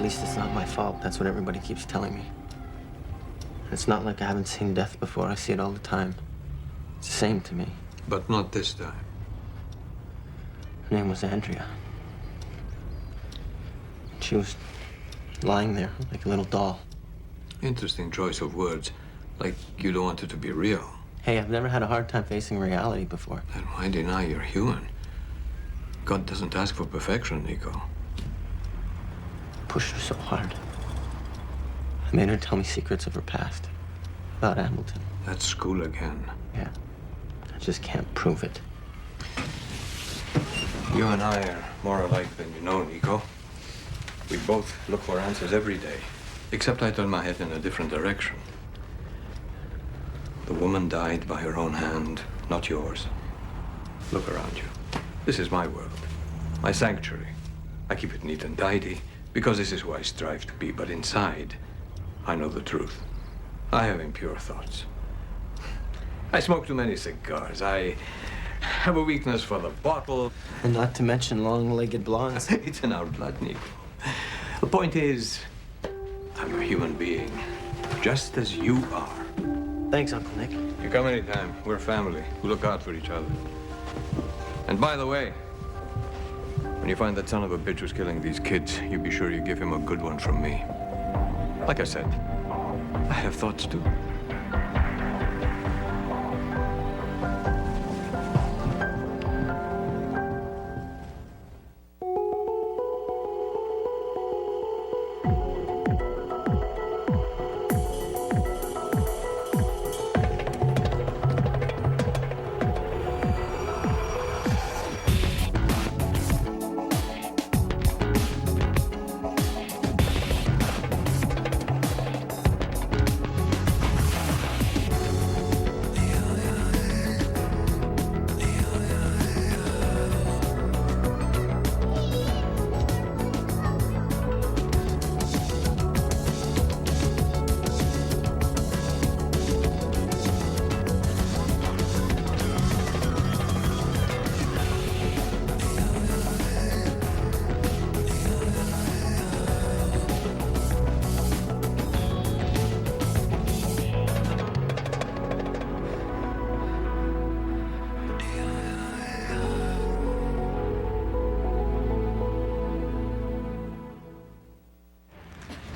least it's not my fault. That's what everybody keeps telling me. It's not like I haven't seen death before. I see it all the time. It's the same to me. But not this time. Her name was Andrea. She was lying there like a little doll. Interesting choice of words. Like you don't want it to be real. Hey, I've never had a hard time facing reality before. Then why deny you're human? God doesn't ask for perfection, Nico. I pushed her so hard. I made her tell me secrets of her past. About Hamilton. That's school again. Yeah. I just can't prove it. You and I are more alike than you know, Nico. We both look for answers every day. Except I turn my head in a different direction. The woman died by her own hand, not yours. Look around you. This is my world, my sanctuary. I keep it neat and tidy because this is who I strive to be. But inside, I know the truth. I have impure thoughts. I smoke too many cigars. I have a weakness for the bottle. And not to mention long-legged blondes. It's in our blood, Nico. The point is, I'm a human being, just as you are. Thanks, Uncle Nick. You come anytime. We're family. We look out for each other. And by the way, when you find that son of a bitch who's killing these kids, you be sure you give him a good one from me. Like I said, I have thoughts too.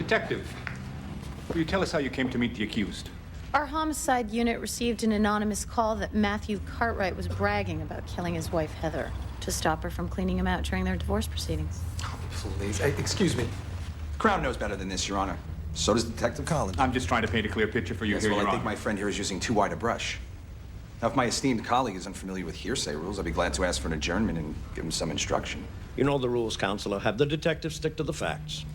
Detective, will you tell us how you came to meet the accused? Our homicide unit received an anonymous call that Matthew Cartwright was bragging about killing his wife, Heather, to stop her from cleaning him out during their divorce proceedings. Oh, please. Excuse me. The Crown knows better than this, Your Honor. So does Detective Collins. I'm just trying to paint a clear picture for you Yes, here, well, Your I think Honor. my friend here is using too wide a brush. Now, if my esteemed colleague is unfamiliar with hearsay rules, I'd be glad to ask for an adjournment and give him some instruction. You know the rules, Counselor. Have the detective stick to the facts.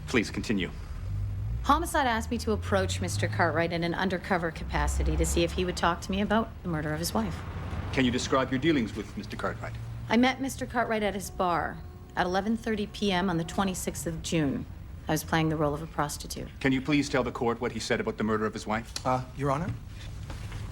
Please continue. Homicide asked me to approach Mr. Cartwright in an undercover capacity to see if he would talk to me about the murder of his wife. Can you describe your dealings with Mr. Cartwright? I met Mr. Cartwright at his bar at 11:30 p.m. on the 26th of June. I was playing the role of a prostitute. Can you please tell the court what he said about the murder of his wife? Your Honor,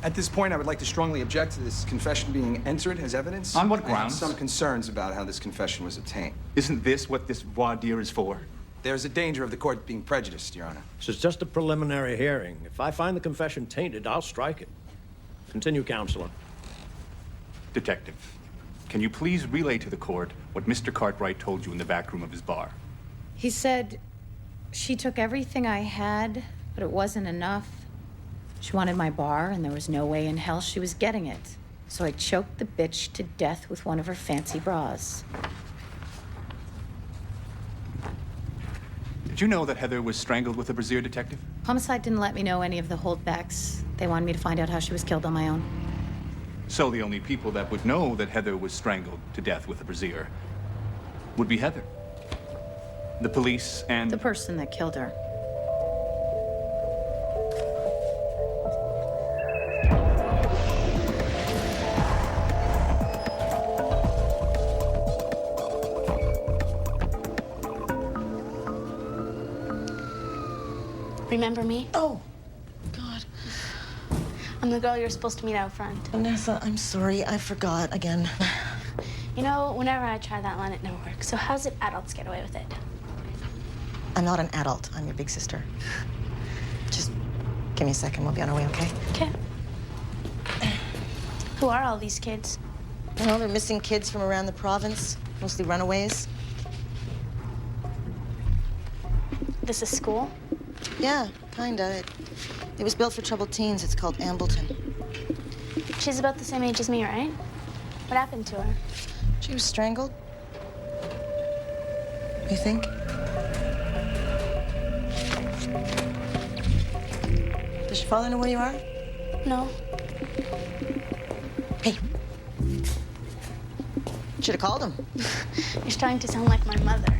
at this point, I would like to strongly object to this confession being entered as evidence. On what I have grounds? some concerns about how this confession was obtained. Isn't this what this voir dire is for? There's a danger of the court being prejudiced, Your Honor. This is just a preliminary hearing. If I find the confession tainted, I'll strike it. Continue, Counselor. Detective, can you please relay to the court what Mr. Cartwright told you in the back room of his bar? He said she took everything I had, but it wasn't enough. She wanted my bar, and there was no way in hell she was getting it. So I choked the bitch to death with one of her fancy bras. Did you know that Heather was strangled with a brassiere, Detective? Homicide didn't let me know any of the holdbacks. They wanted me to find out how she was killed on my own. So the only people that would know that Heather was strangled to death with a brassiere would be Heather, the police, and... The person that killed her. Remember me? Oh, God. I'm the girl you're supposed to meet out front. Vanessa, I'm sorry. I forgot again. You know, whenever I try that line, it never works. So how's it adults get away with it? I'm not an adult. I'm your big sister. Just give me a second. We'll be on our way, okay? Okay. Who are all these kids? You know, they're missing kids from around the province, mostly runaways. This is school? Yeah, kinda. It was built for troubled teens. It's called Ambleton. She's about the same age as me, right? What happened to her? She was strangled. You think? Does your father know where you are? No. Hey. Should have called him. You're starting to sound like my mother.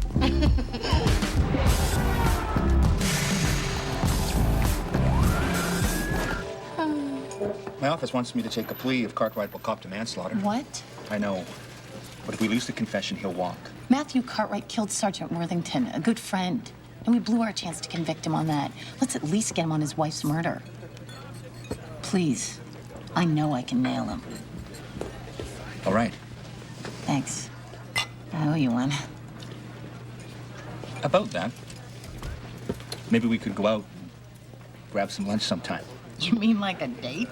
My office wants me to take a plea if Cartwright will cop to manslaughter. What? I know. But if we lose the confession, he'll walk. Matthew Cartwright killed Sergeant Worthington, a good friend. And we blew our chance to convict him on that. Let's at least get him on his wife's murder. Please. I know I can nail him. All right. Thanks. I owe you one. About that, maybe we could go out and grab some lunch sometime. You mean like a date?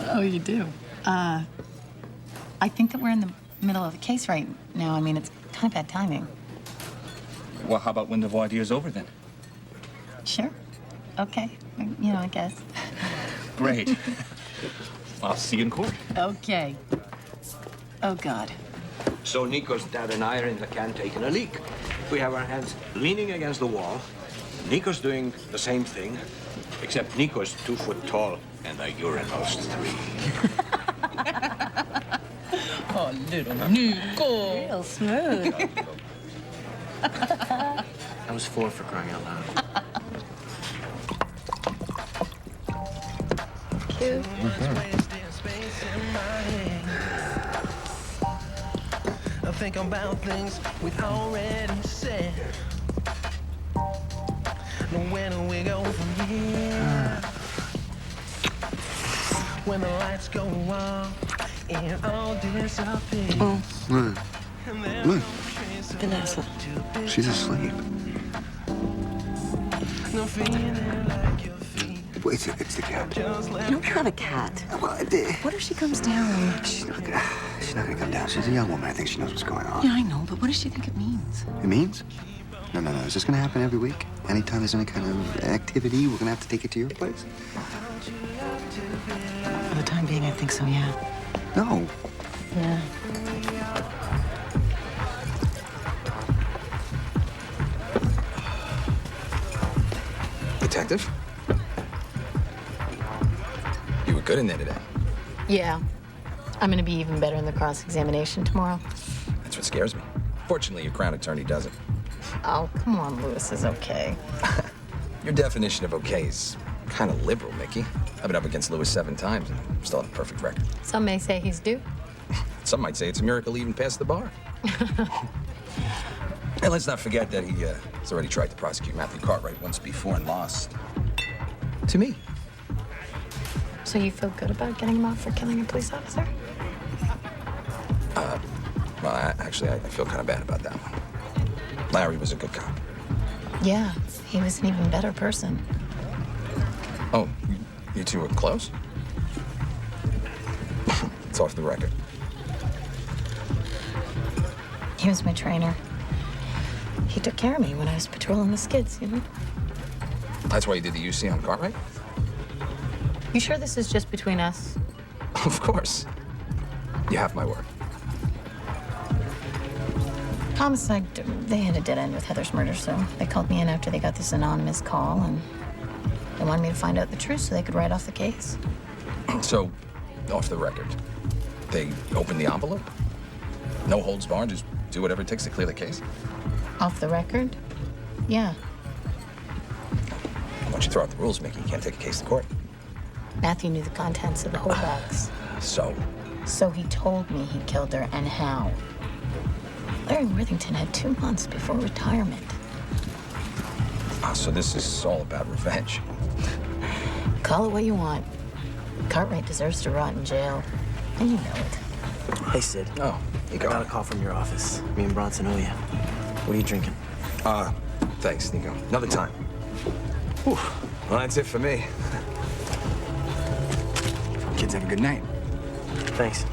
Oh, you do? I think that we're in the middle of the case right now. I mean, it's kind of bad timing. Well, how about when the voir dire is over then? Sure. Okay. You know, I guess. Great. I'll see you in court. Okay. Oh, God. So Nico's dad and I are in the can taking a leak. We have our hands leaning against the wall. Nico's doing the same thing, except Nico's 2 foot tall and the urinal's 3. Oh, little Nico. Real smooth. That was 4 for crying out loud. Cute. I think about things we've already said. Where do we go from here? When the lights go off, it all disappears. Oh, look. Look. Vanessa. She's asleep. No feeling like your feet. Wait, it's the cat. You don't have a cat. Well, What if she comes down? she's not gonna come down. She's a young woman. I think she knows what's going on. Yeah, I know, but what does she think it means? It means? No. Is this gonna happen every week? Anytime there's any kind of activity, we're gonna have to take it to your place? For the time being, I think so, yeah. No. Yeah. Detective? You were good in there today. Yeah. I'm gonna be even better in the cross-examination tomorrow. That's what scares me. Fortunately, your Crown Attorney doesn't. Oh, come on, Lewis is okay. Your definition of okay is kind of liberal, Mickey. I've been up against Lewis 7 times and still have a perfect record. Some may say he's due. Some might say it's a miracle he even passed the bar. And let's not forget that he's already tried to prosecute Matthew Cartwright once before and lost. To me. So you feel good about getting him off for killing a police officer? Well, actually, I feel kind of bad about that one. Larry was a good cop. Yeah, he was an even better person. Oh, you two were close? It's off the record. He was my trainer. He took care of me when I was patrolling the skids, you know? That's why you did the UC on Cartwright? You sure this is just between us? Of course. You have my word. Homicide, they had a dead end with Heather's murder, so they called me in after they got this anonymous call, and they wanted me to find out the truth so they could write off the case. So, off the record, they opened the envelope? No holds barred, just do whatever it takes to clear the case? Off the record? Yeah. Why don't you throw out the rules, Mickey? You can't take a case to court. Matthew knew the contents of the holdbacks. So he told me he killed her, and how. Larry Worthington had 2 months before retirement. So this is all about revenge. Call it what you want. Cartwright deserves to rot in jail, and you know it. Hey, Sid. Oh, I got a call from your office. Me and Bronson owe you. What are you drinking? Thanks, Nico. Another time. Whew. Well, that's it for me. Kids, have a good night. Thanks.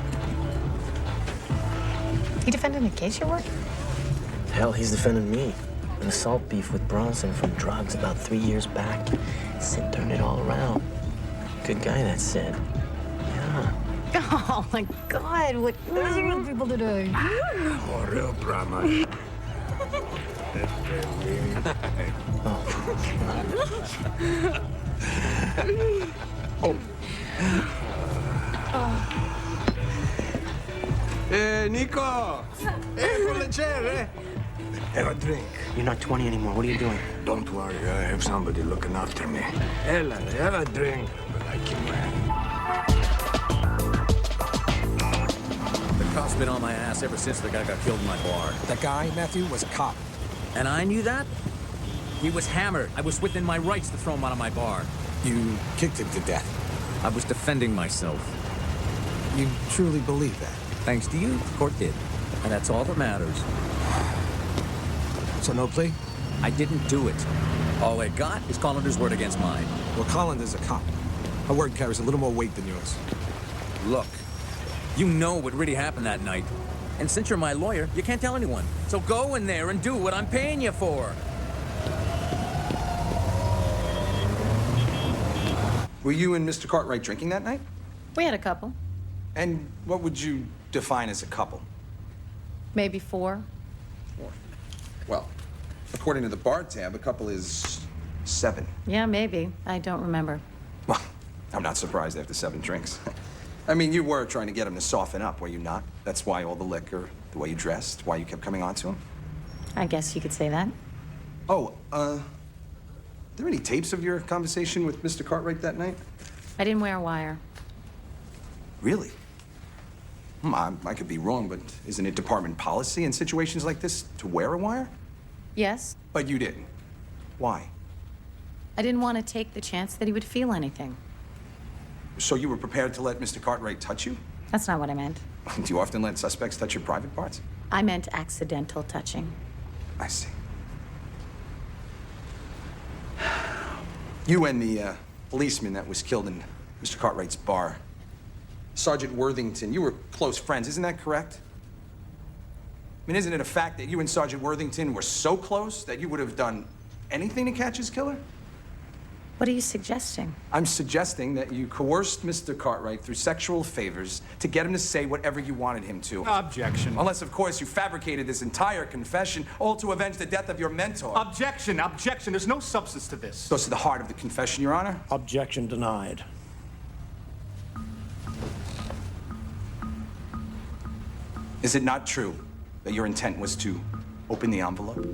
You defending the case you're working? Hell, he's defending me. An assault beef with Bronson from drugs about 3 years back. Sid turned it all around. Good guy, that Sid. Yeah. Oh my God! What is it with people today? Oh, real drama. Hey, Nico! Hey, pull a chair, eh? Have a drink. You're not 20 anymore. What are you doing? Don't worry, I have somebody looking after me. Ella, have a drink. But I keep my hand. The cop's been on my ass ever since the guy got killed in my bar. That guy, Matthew, was a cop. And I knew that? He was hammered. I was within my rights to throw him out of my bar. You kicked him to death. I was defending myself. You truly believe that? Thanks to you, the court did. And that's all that matters. So no plea? I didn't do it. All I got is Collander's word against mine. Well, Collander's a cop. Her word carries a little more weight than yours. Look, you know what really happened that night. And since you're my lawyer, you can't tell anyone. So go in there and do what I'm paying you for. Were you and Mr. Cartwright drinking that night? We had a couple. And what would you define as a couple? Maybe 4. Well, according to the bar tab, a couple is 7. Yeah, maybe. I don't remember. Well, I'm not surprised after 7 drinks. I mean, you were trying to get him to soften up, were you not? That's why all the liquor, the way you dressed, why you kept coming on to him? I guess you could say that. Oh, are there any tapes of your conversation with Mr. Cartwright that night? I didn't wear a wire. Really? I could be wrong, but isn't it department policy in situations like this to wear a wire? Yes. But you didn't. Why? I didn't want to take the chance that he would feel anything. So you were prepared to let Mr. Cartwright touch you? That's not what I meant. Do you often let suspects touch your private parts? I meant accidental touching. I see. You and the policeman that was killed in Mr. Cartwright's bar, Sergeant Worthington, you were close friends, isn't that correct? I mean, isn't it a fact that you and Sergeant Worthington were so close that you would have done anything to catch his killer? What are you suggesting? I'm suggesting that you coerced Mr. Cartwright through sexual favors to get him to say whatever you wanted him to. Objection. Unless, of course, you fabricated this entire confession, all to avenge the death of your mentor. Objection, objection. There's no substance to this. Goes to the heart of the confession, Your Honor. Objection denied. Is it not true that your intent was to open the envelope?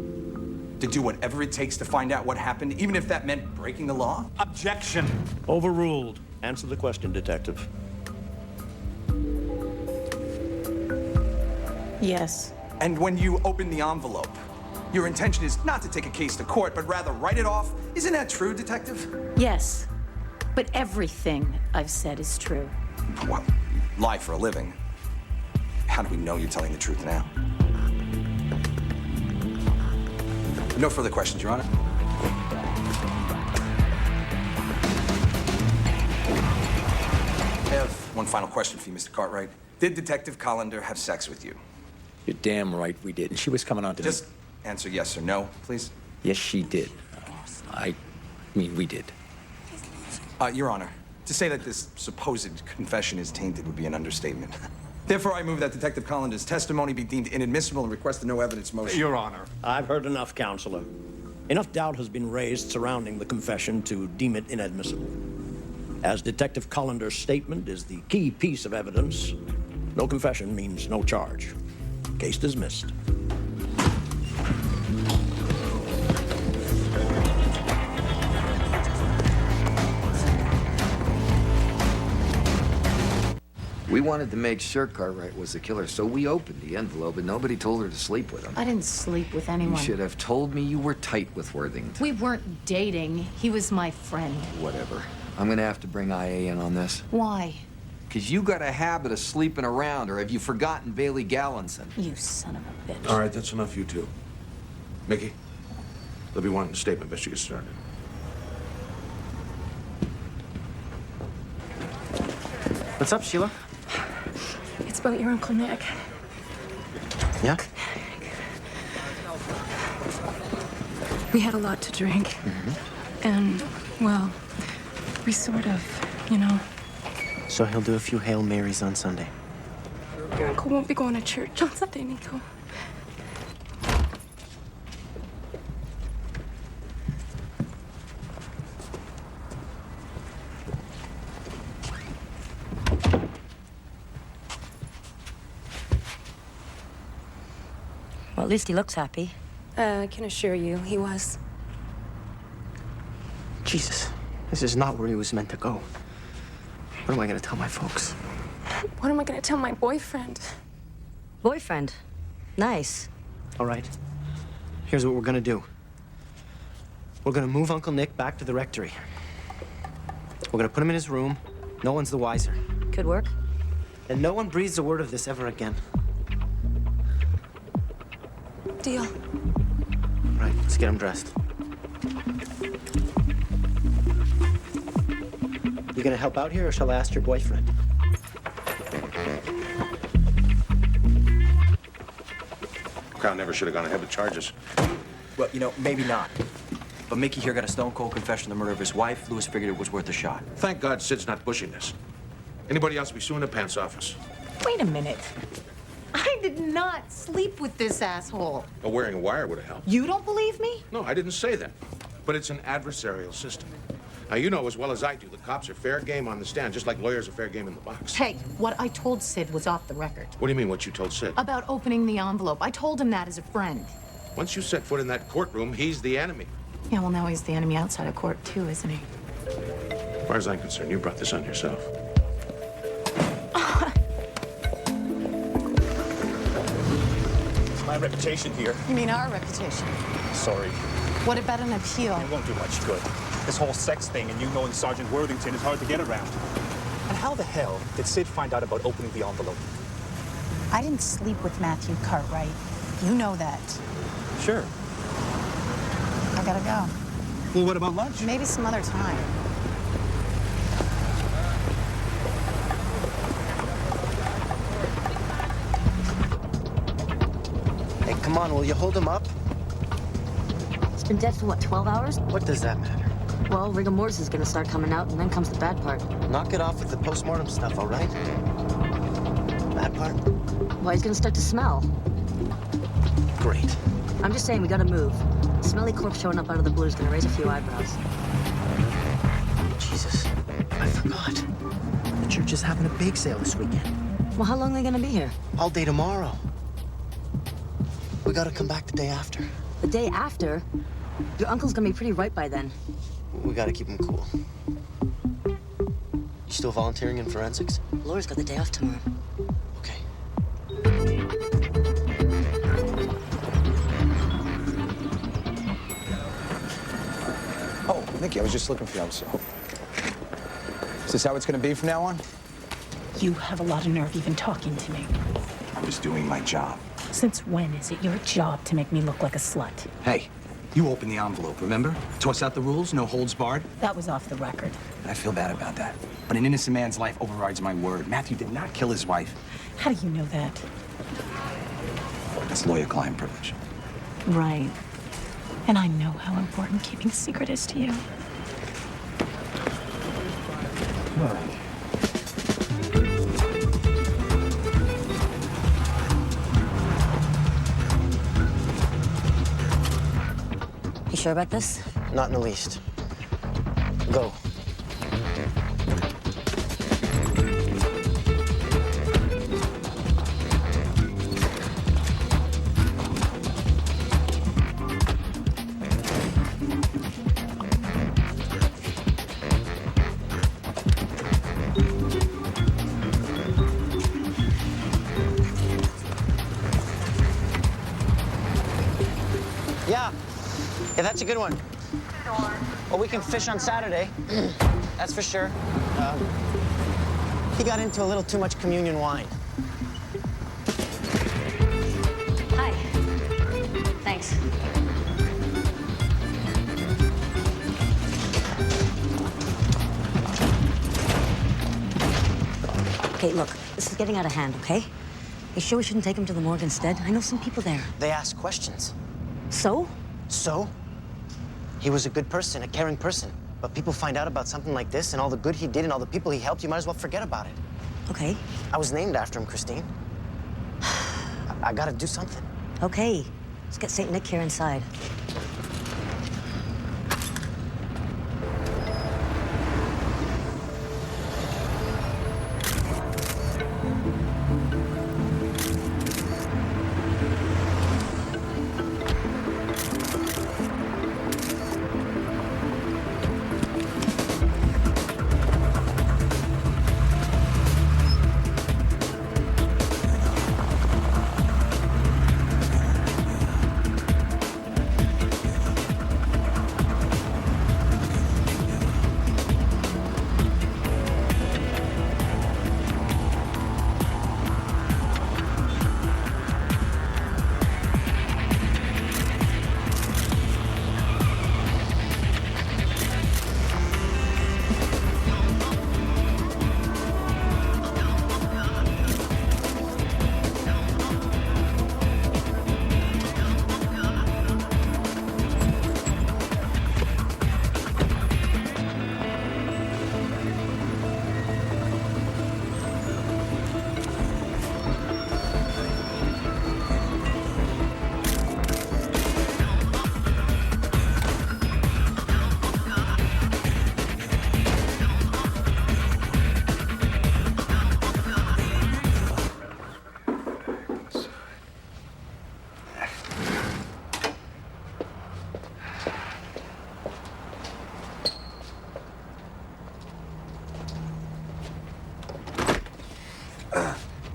To do whatever it takes to find out what happened, even if that meant breaking the law? Objection. Overruled. Answer the question, Detective. Yes. And when you open the envelope, your intention is not to take a case to court, but rather write it off. Isn't that true, Detective? Yes. But everything I've said is true. Well, you lie for a living. How do we know you're telling the truth now? No further questions, Your Honor. I have one final question for you, Mr. Cartwright. Did Detective Collender have sex with you? You're damn right we did. And she was coming on to Just answer yes or no, please. Yes, she did. I mean, we did. Your Honor, to say that this supposed confession is tainted would be an understatement. Therefore, I move that Detective Collander's testimony be deemed inadmissible and request a no evidence motion. Your Honor. I've heard enough, Counselor. Enough doubt has been raised surrounding the confession to deem it inadmissible. As Detective Collander's statement is the key piece of evidence, no confession means no charge. Case dismissed. We wanted to make sure Cartwright was the killer, so we opened the envelope, but nobody told her to sleep with him. I didn't sleep with anyone. You should have told me you were tight with Worthington. We weren't dating. He was my friend. Whatever. I'm gonna have to bring IA in on this. Why? Because you got a habit of sleeping around, or have you forgotten Bailey Gallinson? You son of a bitch. All right, that's enough, you two. Mickey, they'll be wanting a statement best you get started. What's up, Sheila? It's about your Uncle Nick. Yeah? We had a lot to drink. And, well, we sort of, you know. So he'll do a few Hail Marys on Sunday. Your uncle won't be going to church on Sunday, Nico. Well, at least he looks happy. I can assure you, he was. Jesus, this is not where he was meant to go. What am I gonna tell my folks? What am I gonna tell my boyfriend? Boyfriend? Nice. All right. Here's what we're gonna do. We're gonna move Uncle Nick back to the rectory. We're gonna put him in his room. No one's the wiser. Could work. And no one breathes a word of this ever again. Deal. Right, let's get him dressed. You gonna help out here, or shall I ask your boyfriend? Crown never should have gone ahead with charges. Well, you know, maybe not. But Mickey here got a stone-cold confession of the murder of his wife. Lewis figured it was worth a shot. Thank God Sid's not pushing this. Anybody else be suing the pants office? Wait a minute. I did not sleep with this asshole. Well, wearing a wire would have helped. You don't believe me? No, I didn't say that. But it's an adversarial system. Now, you know as well as I do, the cops are fair game on the stand, just like lawyers are fair game in the box. Hey, what I told Sid was off the record. What do you mean, what you told Sid? About opening the envelope. I told him that as a friend. Once you set foot in that courtroom, he's the enemy. Yeah, well, now he's the enemy outside of court, too, isn't he? As far as I'm concerned, you brought this on yourself. My reputation here. You mean our reputation? Sorry. What about an appeal? It won't do much good. This whole sex thing and you knowing Sergeant Worthington is hard to get around. And how the hell did Sid find out about opening the envelope? I didn't sleep with Matthew Cartwright. You know that. Sure. I gotta go. Well, what about lunch? Maybe some other time. Hey, come on, will you hold him up? He's been dead for, what, 12 hours? What does that matter? Well, rigor mortis is gonna start coming out, and then comes the bad part. Knock it off with the postmortem stuff, all right? Bad part? Well, he's gonna start to smell. Great. I'm just saying, we gotta move. Smelly corpse showing up out of the blue is gonna raise a few eyebrows. Jesus, I forgot. The church is having a bake sale this weekend. Well, how long are they gonna be here? All day tomorrow. We gotta come back the day after. The day after? Your uncle's gonna be pretty ripe by then. We gotta keep him cool. You still volunteering in forensics? Laura's got the day off tomorrow. Okay. Oh, Mickey, I was just looking for you. Is this how it's gonna be from now on? You have a lot of nerve even talking to me. I'm just doing my job. Since when is it your job to make me look like a slut? Hey, you opened the envelope, remember? Toss out the rules, no holds barred. That was off the record. I feel bad about that. But an innocent man's life overrides my word. Matthew did not kill his wife. How do you know that? That's lawyer-client privilege. Right. And I know how important keeping a secret is to you. You sure about this? Not in the least. Go. Yeah, that's a good one. Well, we can fish on Saturday. That's for sure. He got into a little too much communion wine. Hi. Thanks. Okay, look, this is getting out of hand, okay? You sure we shouldn't take him to the morgue instead? I know some people there. They asked questions. So? So? He was a good person, a caring person. But people find out about something like this and all the good he did and all the people he helped, you might as well forget about it. Okay. I was named after him, Christine. I gotta do something. Okay. Let's get St. Nick here inside.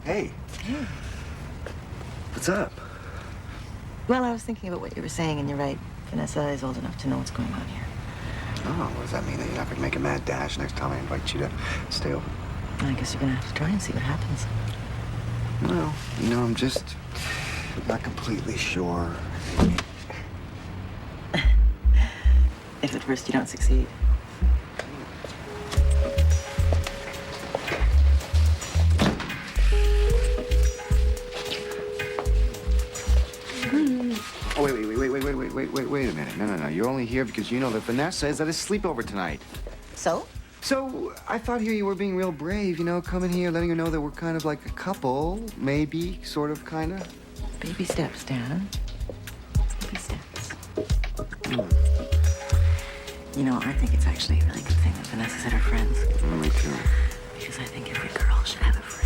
Hey. What's up? Well, I was thinking about what you were saying, and you're right. Vanessa is old enough to know what's going on here. Oh, what does that mean? That you're not going to make a mad dash next time I invite you to stay over? I guess you're gonna have to try and see what happens. Well, you know, I'm just not completely sure. If at first you don't succeed. Oh, wait a minute. No. You're only here because you know that Vanessa is at a sleepover tonight. So? So, I thought here you were being real brave, you know, coming here, letting her know that we're kind of like a couple, maybe, sort of, kind of. Baby steps, Dan. Baby steps. You know, I think it's actually a really good thing that Vanessa's at her friends. Me too. Because I think every girl should have a friend.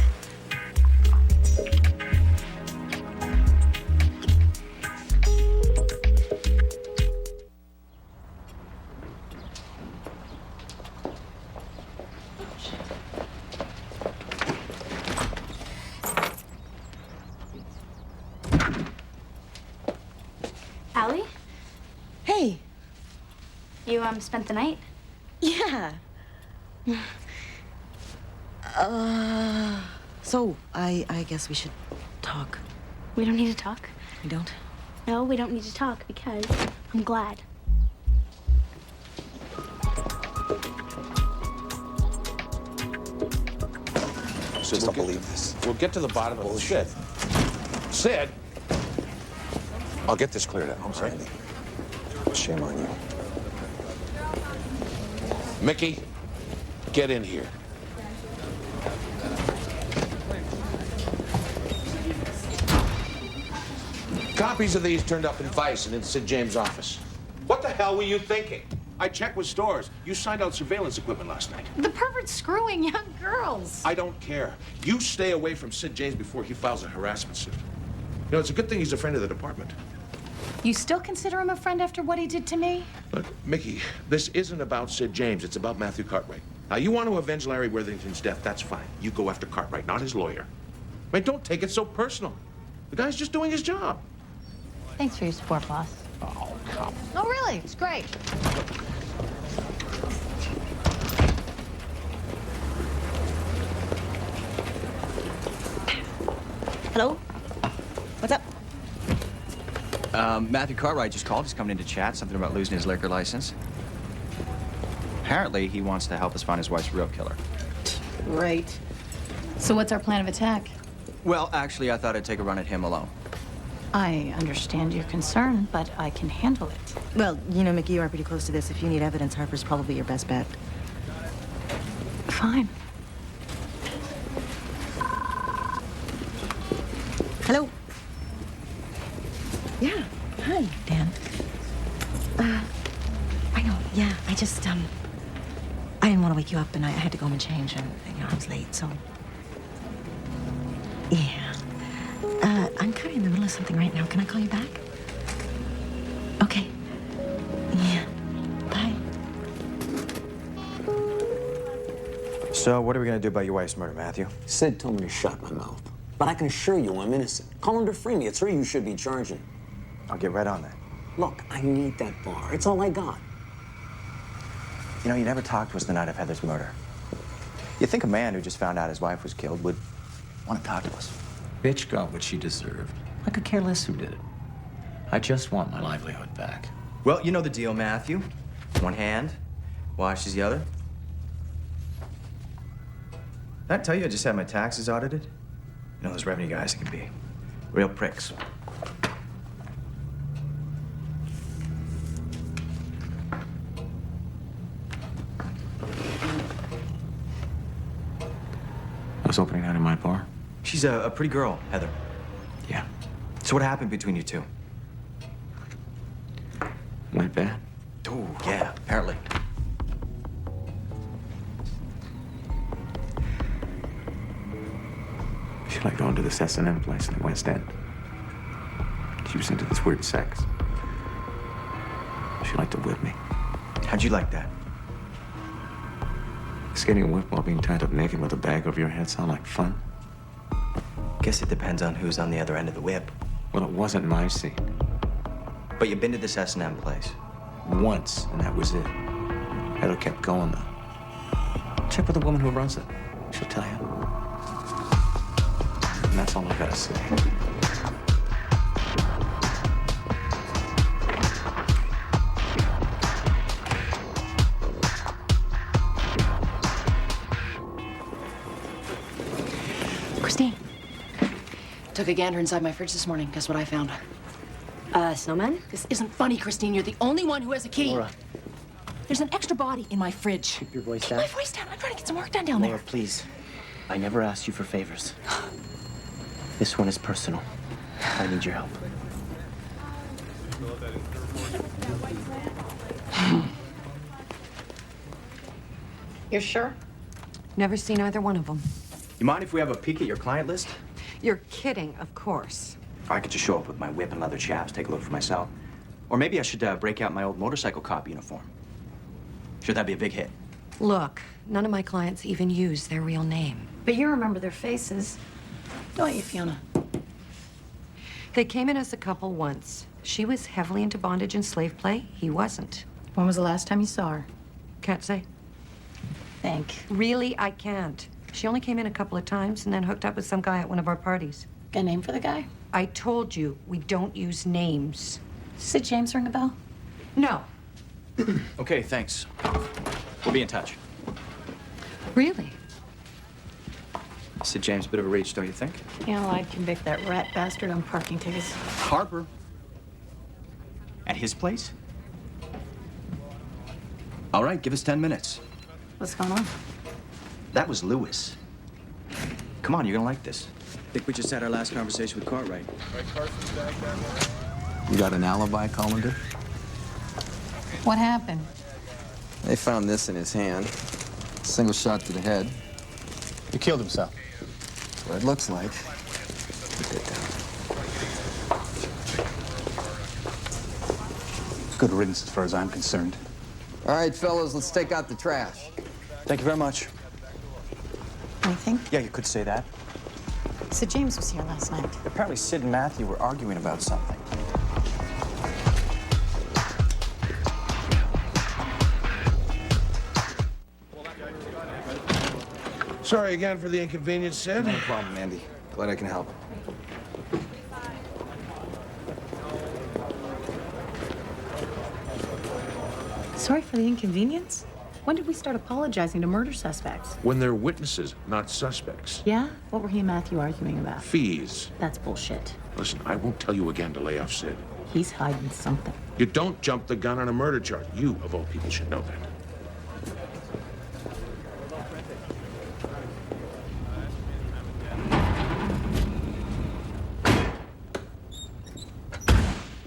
Allie? Hey. You, spent the night? Yeah. So, I guess we should talk. We don't need to talk. We don't? No, we don't need to talk because I'm glad. Just don't believe this. We'll get to the bottom of this. Sid! I'll get this cleared up. I'm sorry. Shame on you. Mickey, get in here. Copies of these turned up in Vice and in Sid James' office. What the hell were you thinking? I checked with stores. You signed out surveillance equipment last night. The pervert's screwing young girls. I don't care. You stay away from Sid James before he files a harassment suit. You know, it's a good thing he's a friend of the department. You still consider him a friend after what he did to me? Look, Mickey, this isn't about Sid James. It's about Matthew Cartwright. Now, you want to avenge Larry Worthington's death, that's fine. You go after Cartwright, not his lawyer. I mean, don't take it so personal. The guy's just doing his job. Thanks for your support, boss. Oh, come. Oh, really? It's great. Hello? What's up? Matthew Cartwright just called. He's coming in to chat, something about losing his liquor license. Apparently, he wants to help us find his wife's real killer. Right. So what's our plan of attack? Well, actually, I thought I'd take a run at him alone. I understand your concern, but I can handle it. Well, you know, Mickey, you are pretty close to this. If you need evidence, Harper's probably your best bet. Fine. Hello? Yeah. Hi, Dan. I know. Yeah, I just, I didn't want to wake you up, and I had to go home and change, and, you know, I was late, so... Yeah. I'm kind of in the middle of something right now. Can I call you back? Okay. Yeah. Bye. So, what are we gonna do about your wife's murder, Matthew? Sid told me to shut my mouth. But I can assure you I'm innocent. Colander free me. It's her you should be charging. I'll get right on that. Look, I need that bar. It's all I got. You know, you never talked to us the night of Heather's murder. You'd think a man who just found out his wife was killed would want to talk to us. Bitch got what she deserved. I could care less who did it. I just want my livelihood back. Well, you know the deal, Matthew. One hand washes the other. Did I tell you I just had my taxes audited? You know, those revenue guys can be real pricks. What's opening night in my bar? She's a pretty girl, Heather. Yeah. So what happened between you two? Went bad? Oh, yeah, apparently. She liked going to this S&M place in the West End. She was into this weird sex. She liked to whip me. How'd you like that? Does getting a whip while being tied up naked with a bag over your head sound like fun? Guess it depends on who's on the other end of the whip. Well, it wasn't my scene. But you've been to this S&M place? Once, and that was it. Heather kept going, though. Check with the woman who runs it. She'll tell you. And that's all I gotta say. Christine. Took a gander inside my fridge this morning. Guess what I found? Snowman? This isn't funny, Christine. You're the only one who has a key. Laura. There's an extra body in my fridge. Keep your voice Keep down. my voice down. I'm trying to get some work done down Laura, there. please. I never asked you for favors. This one is personal. I need your help. You're sure? Never seen either one of them. You mind if we have a peek at your client list? You're kidding, of course. If I could just show up with my whip and leather chaps, take a look for myself. Or maybe I should break out my old motorcycle cop uniform. Sure, that'd be a big hit. Look, none of my clients even use their real name. But you remember their faces, don't you, Fiona? They came in as a couple once. She was heavily into bondage and slave play. He wasn't. When was the last time you saw her? Can't say. Really, I can't. She only came in a couple of times and then hooked up with some guy at one of our parties. Got a name for the guy? I told you, we don't use names. Sid James ring a bell? No. Okay, thanks. We'll be in touch. Really? Sid James, a bit of a reach, don't you think? Yeah, well, I'd convict that rat bastard on parking tickets. Harper. At his place? All right, give us 10 minutes. What's going on? That was Lewis. Come on, you're gonna like this. I think we just had our last conversation with Cartwright. You got an alibi, Colander? What happened? They found this in his hand. Single shot to the head. He killed himself. That's what it looks like. Good riddance as far as I'm concerned. All right, fellas, let's take out the trash. Thank you very much. Anything? Yeah, you could say that. Sid James was here last night. Apparently Sid and Matthew were arguing about something. Sorry again for the inconvenience, Sid. No problem, Andy. Glad I can help. Sorry for the inconvenience. When did we start apologizing to murder suspects? When they're witnesses, not suspects. Yeah? What were he and Matthew arguing about? Fees. That's bullshit. Listen, I won't tell you again to lay off Sid. He's hiding something. You don't jump the gun on a murder charge. You, of all people, should know that.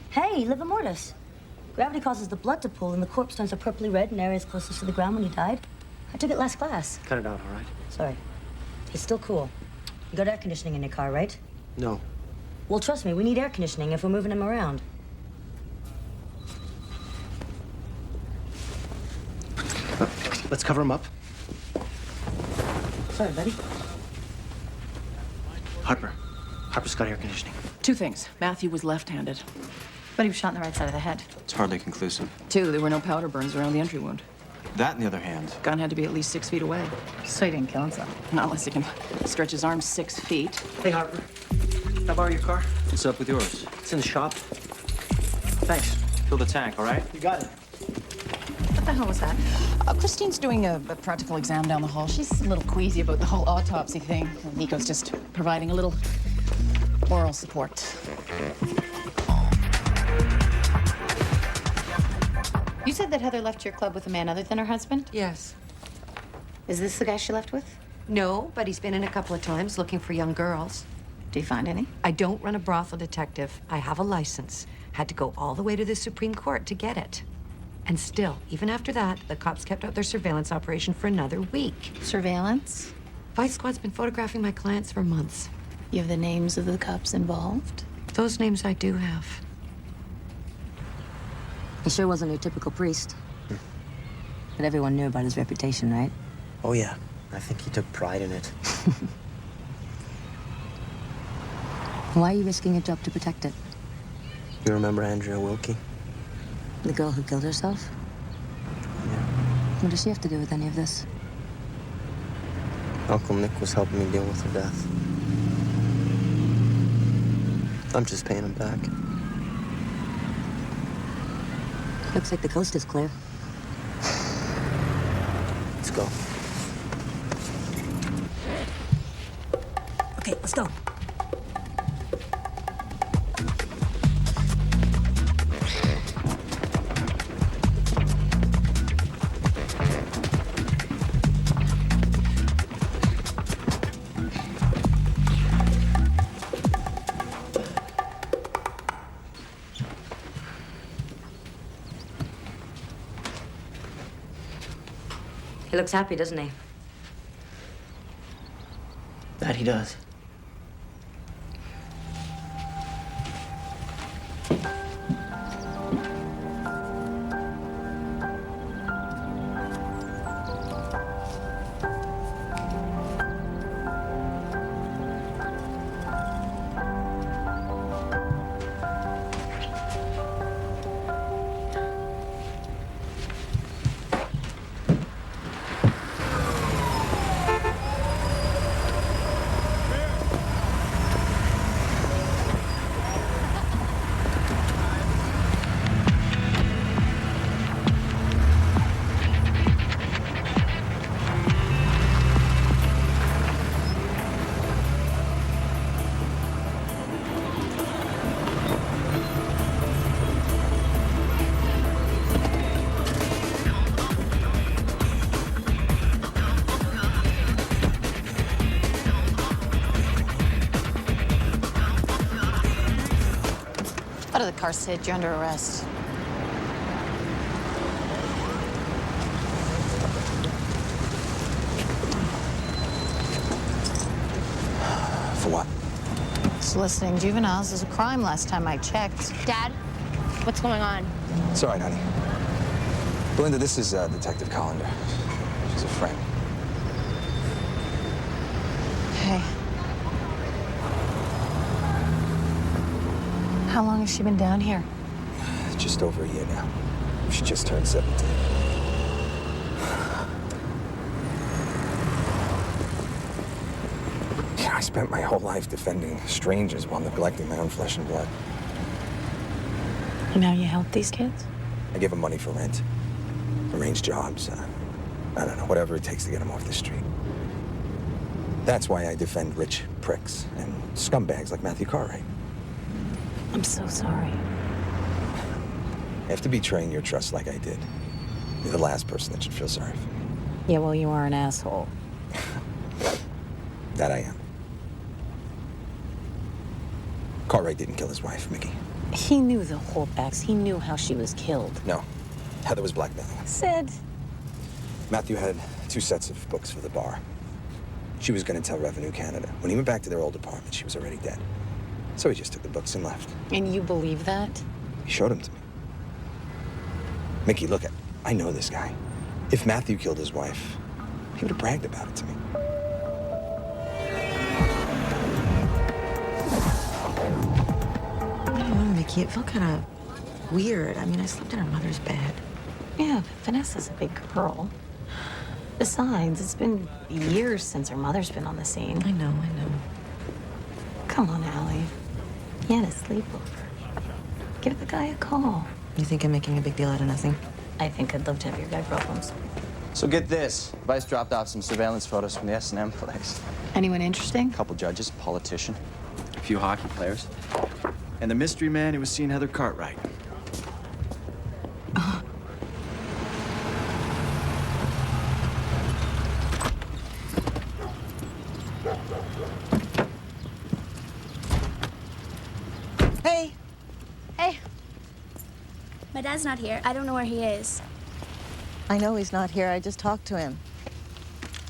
Hey, liver mortis. Gravity causes the blood to pool, and the corpse turns a purpley red in areas closest to the ground when he died. I took it last class. Cut it out, all right? Sorry. It's still cool. You got air conditioning in your car, right? No. Well, trust me, we need air conditioning if we're moving him around. Let's cover him up. Sorry, buddy. Harper's got air conditioning. Two things. Matthew was left-handed. But he was shot in the right side of the head. It's hardly conclusive. Two, there were no powder burns around the entry wound. That, on the other hand, Gun had to be at least 6 feet away. So he didn't kill himself. Not unless he can stretch his arms 6 feet. Hey, Harper. Can I borrow your car? what's up with yours? It's in the shop. Thanks. Fill the tank, all right? You got it. What the hell was that? Christine's doing a practical exam down the hall. She's a little queasy about the whole autopsy thing. And Nico's just providing a little moral support. You said that Heather left your club with a man other than her husband? Yes. Is this the guy she left with? No, but he's been in a couple of times looking for young girls. Do you find any? I don't run a brothel, detective. I have a license. Had to go all the way to the Supreme Court to get it. And still, even after that, the cops kept up their surveillance operation for another week. Surveillance? Vice Squad's been photographing my clients for months. You have the names of the cops involved? Those names I do have. He sure wasn't your typical priest. But everyone knew about his reputation, right? Oh, yeah. I think he took pride in it. Why are you risking your job to protect it? You remember Andrea Wilkie? The girl who killed herself? Yeah. What does she have to do with any of this? Uncle Nick was helping me deal with her death. I'm just paying him back. Looks like the coast is clear. Let's go. Okay, let's go. He looks happy, doesn't he? That he does. Out of the car, Sid. You're under arrest. For what? Soliciting juveniles is a crime last time I checked. Dad, what's going on? It's all right, honey. Belinda, this is Detective Collender. She's a friend. Hey. How long has she been down here? Just over a year now. She just turned 17. Yeah, I spent my whole life defending strangers while neglecting my own flesh and blood. And now you help these kids? I give them money for rent. arrange jobs, I don't know, whatever it takes to get him off the street. That's why I defend rich pricks and scumbags like Matthew Cartwright. I'm so sorry. After betraying your trust like I did, you're the last person that should feel sorry for me. Yeah, well, you are an asshole. That I am. Cartwright didn't kill his wife, Mickey. He knew the holdbacks. He knew how she was killed. No. Heather was blackmailing him. Sid. Matthew had 2 sets of books for the bar. She was going to tell Revenue Canada. When he went back to their old apartment, she was already dead. So he just took the books and left. And you believe that? He showed them to me. Mickey, look, I know this guy. If Matthew killed his wife, he would have bragged about it to me. I don't know, Mickey. It felt kind of weird. I mean, I slept in her mother's bed. Yeah, but Vanessa's a big girl. Besides, it's been years since her mother's been on the scene. I know. Come on, Allie. You had a sleepover. Give the guy a call. You think I'm making a big deal out of nothing? I think I'd love to have your guy problems. So get this. Vice dropped off some surveillance photos from the S&M place. Anyone interesting? A couple judges, a politician, a few hockey players, and the mystery man who was seeing Heather Cartwright. Hey. Hey. My dad's not here. I don't know where he is. I know he's not here. I just talked to him.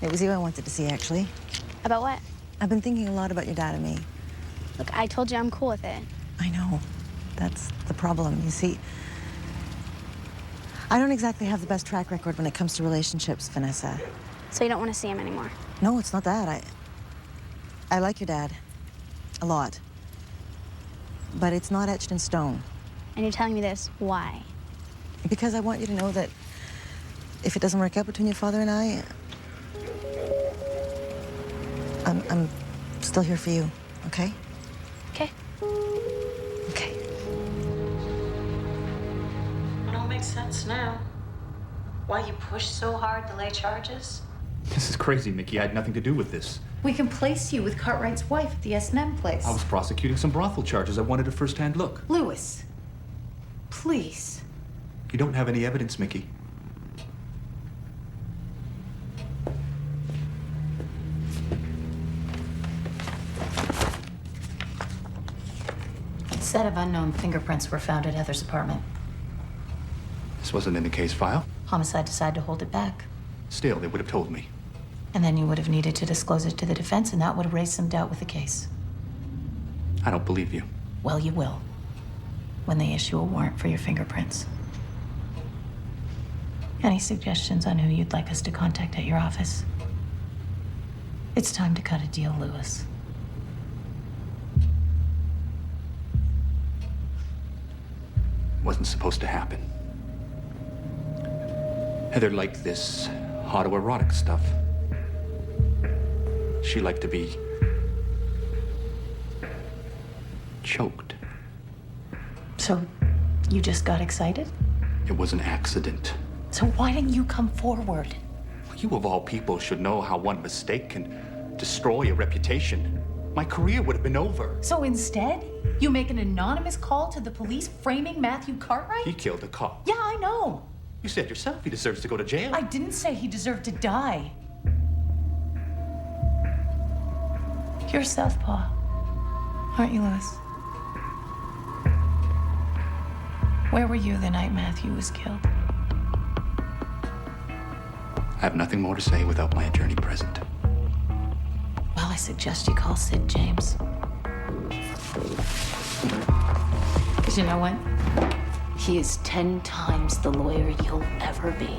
It was you I wanted to see, actually. About what? I've been thinking a lot about your dad and me. Look, I told you I'm cool with it. I know. That's the problem. You see, I don't exactly have the best track record when it comes to relationships, Vanessa. So you don't want to see him anymore? No, it's not that. I like your dad. A lot. But it's not etched in stone. And you're telling me this. Why? Because I want you to know that if it doesn't work out between your father and I, I'm still here for you, okay? Okay. Okay. It all makes sense now. Why you pushed so hard to lay charges? This is crazy, Mickey. I had nothing to do with this. We can place you with Cartwright's wife at the S&M place. I was prosecuting some brothel charges. I wanted a first-hand look. Lewis, please. You don't have any evidence, Mickey. A set of unknown fingerprints were found at Heather's apartment. This wasn't in the case file. Homicide decided to hold it back. Still, they would have told me. And then you would have needed to disclose it to the defense, and that would have raised some doubt with the case. I don't believe you. Well, you will. When they issue a warrant for your fingerprints. Any suggestions on who you'd like us to contact at your office? It's time to cut a deal, Lewis. Wasn't supposed to happen. Heather liked this autoerotic stuff. She liked to be choked. So, you just got excited? It was an accident. So why didn't you come forward? You of all people should know how one mistake can destroy a reputation. My career would have been over. So instead, you make an anonymous call to the police framing Matthew Cartwright? He killed a cop. Yeah, I know. You said yourself he deserves to go to jail. I didn't say he deserved to die. You're a southpaw, aren't you, Lewis? Where were you the night Matthew was killed? I have nothing more to say without my attorney present. Well, I suggest you call Sid James. Because you know what? He is 10 times the lawyer you'll ever be.